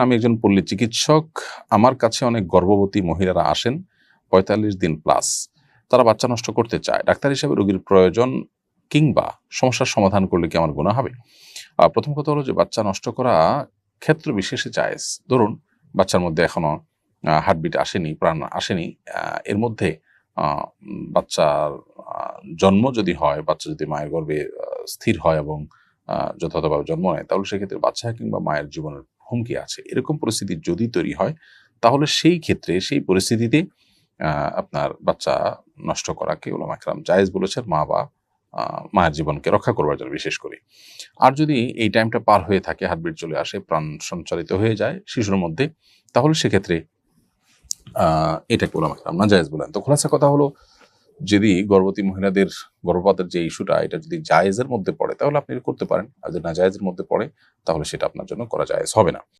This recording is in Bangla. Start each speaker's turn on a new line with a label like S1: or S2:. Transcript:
S1: আমি একজন পল্লী চিকিৎসক। আমার কাছে অনেক গর্ভবতী মহিলারা আসেন ৪৫ দিন প্লাস। তারা বাচ্চা নষ্ট করতে চায়। ডাক্তার হিসেবে রোগীর প্রয়োজন কিংবা সমস্যার সমাধান করলে কি আমার গুনাহ হবে? প্রথম কথা হলো যে বাচ্চা নষ্ট করা ক্ষেত্র বিশেষে জায়েজ। ধরুন বাচ্চার মধ্যে এখনো হার্টবিট আসেনি, প্রাণ আসেনি। এর মধ্যে আ বাচ্চার জন্ম যদি হয়, বাচ্চা যদি মায়ের গর্ভে স্থির হয় এবং যথাযথভাবে জন্ম নেয়, তাহলে সেক্ষেত্রে বাচ্চা কিংবা মায়ের জীবনের হুমকি আছে। এরকম পরিস্থিতি যদি তৈরি হয়, তাহলে সেই ক্ষেত্রে সেই পরিস্থিতিতে আপনার বাচ্চা নষ্ট করাকে উলামা কেরাম জায়েজ বলেছেন, মা বা মায়ের জীবনকে রক্ষা করবার জন্য বিশেষ করে। আর যদি এই টাইমটা পার হয়ে থাকে, হার্টবিট চলে আসে, প্রাণ সঞ্চারিত হয়ে যায় শিশুর মধ্যে, তাহলে সেক্ষেত্রে এটাকে উলামা কেরাম নাজায়েজ বলেন। তো খোলাসা কথা হলো, যদি গর্ভবতী মহিলাদের গর্ভপাতের যে ইস্যুটা, এটা যদি জায়েজের মধ্যে পড়ে তাহলে আপনি করতে পারেন। আর যদি নাজায়েজের মধ্যে পড়ে তাহলে সেটা আপনার জন্য করা জায়েজ হবে না।